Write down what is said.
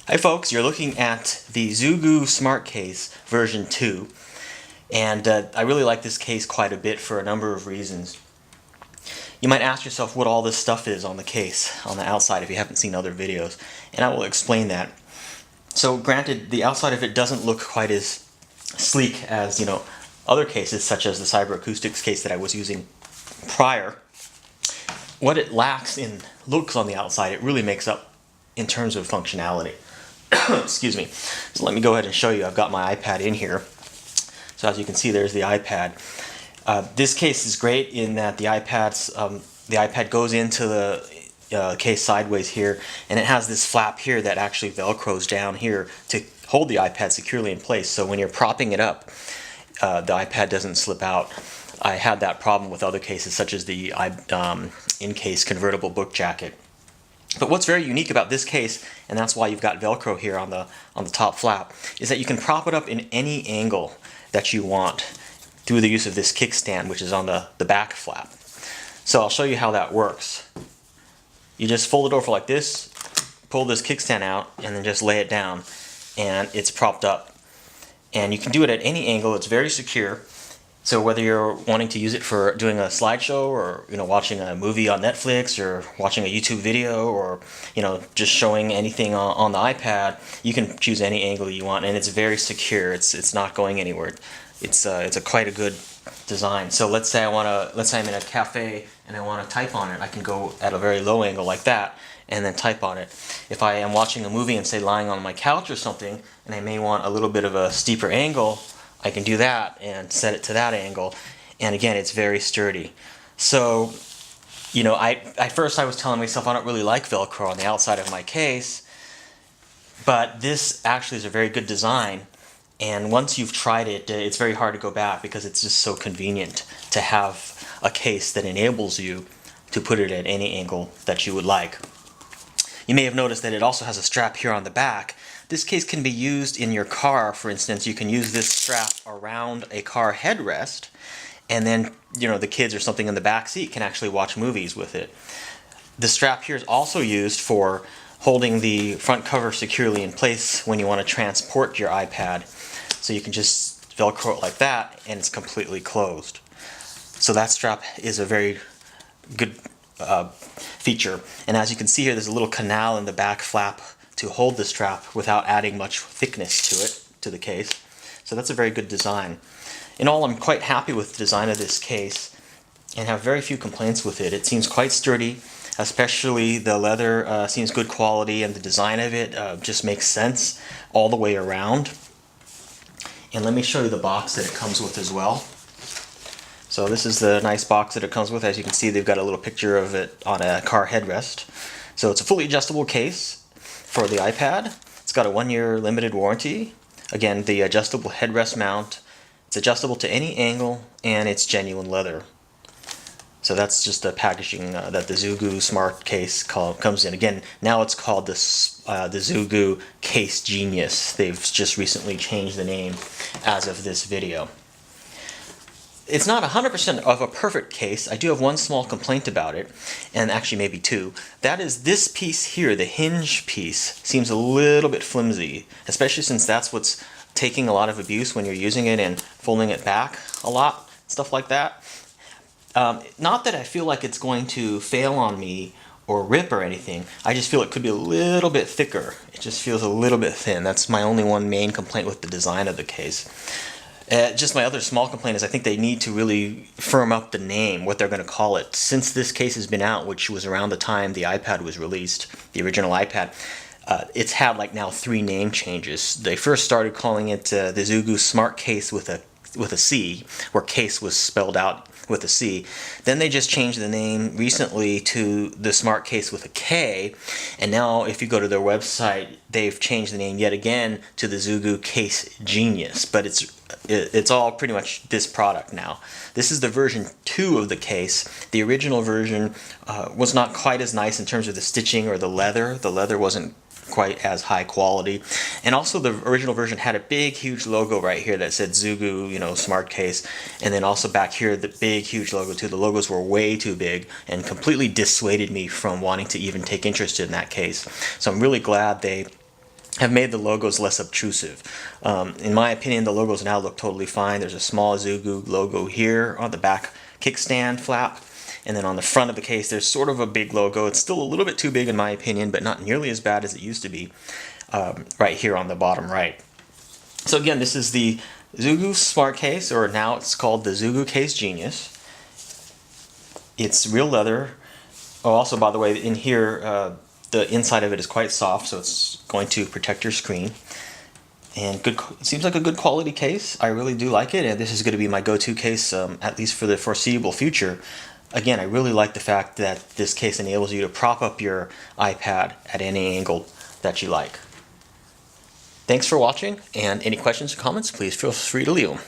Hi folks, you're looking at the ZooGue Smart Kase version 2, and I really like this case quite a bit for a number of reasons. You might ask yourself what all this stuff is on the case, on the outside, if you haven't seen other videos, and I will explain that. So granted, the outside of it doesn't look quite as sleek as, other cases such as the Cyber Acoustics case that I was using prior. What it lacks in looks on the outside, it really makes up in terms of functionality. Excuse me. So let me go ahead and show you. I've got my iPad in here. So as you can see, there's the iPad. This case is great in that the iPad goes into the case sideways here, and it has this flap here that actually velcros down here to hold the iPad securely in place. So when you're propping it up, the iPad doesn't slip out. I had that problem with other cases such as the in-case convertible book jacket. But what's very unique about this case, and that's why you've got Velcro here on the top flap, is that you can prop it up in any angle that you want through the use of this kickstand, which is on the back flap. So I'll show you how that works. You just fold it over like this, pull this kickstand out, and then just lay it down, and it's propped up. And you can do it at any angle. It's very secure. So whether you're wanting to use it for doing a slideshow, or watching a movie on Netflix, or watching a YouTube video, or just showing anything on the iPad, you can choose any angle you want, and it's very secure. It's not going anywhere. It's quite a good design. So let's say I'm in a cafe and I want to type on it. I can go at a very low angle like that and then type on it. If I am watching a movie and say lying on my couch or something, and I may want a little bit of a steeper angle, I can do that and set it to that angle, and again, it's very sturdy. So, at first I was telling myself I don't really like Velcro on the outside of my case, but this actually is a very good design, and once you've tried it, it's very hard to go back because it's just so convenient to have a case that enables you to put it at any angle that you would like. You may have noticed that it also has a strap here on the back. This case can be used in your car. For instance, you can use this strap around a car headrest, and then the kids or something in the back seat can actually watch movies with it. The strap here is also used for holding the front cover securely in place when you want to transport your iPad. So you can just Velcro it like that, and it's completely closed. So that strap is a very good feature. And as you can see here, there's a little canal in the back flap to hold the strap without adding much thickness to it, to the case. So that's a very good design. In all, I'm quite happy with the design of this case and have very few complaints with it. It seems quite sturdy, especially the leather seems good quality, and the design of it just makes sense all the way around. And let me show you the box that it comes with as well. So this is the nice box that it comes with. As you can see, they've got a little picture of it on a car headrest. So it's a fully adjustable case for the iPad. It's got a 1-year limited warranty. Again, the adjustable headrest mount. It's adjustable to any angle, and it's genuine leather. So that's just the packaging that the ZooGue Smart Kase comes in. Again, now it's called the ZooGue Case Genius. They've just recently changed the name as of this video. It's not 100% of a perfect case. I do have one small complaint about it, and actually maybe two. That is this piece here, the hinge piece, seems a little bit flimsy, especially since that's what's taking a lot of abuse when you're using it and folding it back a lot, stuff like that. Not that I feel like it's going to fail on me or rip or anything. I just feel it could be a little bit thicker. It just feels a little bit thin. That's my only one main complaint with the design of the case. Just my other small complaint is I think they need to really firm up the name, what they're going to call it. Since this case has been out, which was around the time the iPad was released, the original iPad, it's had like now 3 name changes. They first started calling it the ZooGue Smart Kase with a C, where case was spelled out with a C. Then they just changed the name recently to the Smart Kase with a K, and now if you go to their website, they've changed the name yet again to the ZooGue Case Genius. But it's all pretty much this product now. This is the version 2 of the case. The original version was not quite as nice in terms of the stitching or the leather. The leather wasn't quite as high quality, and also the original version had a big huge logo right here that said ZooGue, Smart Kase, and then also back here the big huge logo too. The logos were way too big and completely dissuaded me from wanting to even take interest in that case. So I'm really glad they have made the logos less obtrusive. In my opinion, the logos now look totally fine. There's a small ZooGue logo here on the back kickstand flap, and then on the front of the case there's sort of a big logo. It's still a little bit too big in my opinion, but not nearly as bad as it used to be, right here on the bottom right. So again, this is the ZooGue Smart Case, or now it's called the ZooGue Case Genius. It's real leather. Oh, also, by the way, in here, the inside of it is quite soft, so it's going to protect your screen. And good, it seems like a good quality case. I really do like it, and this is going to be my go-to case, at least for the foreseeable future. Again, I really like the fact that this case enables you to prop up your iPad at any angle that you like. Thanks for watching, and any questions or comments, please feel free to leave them.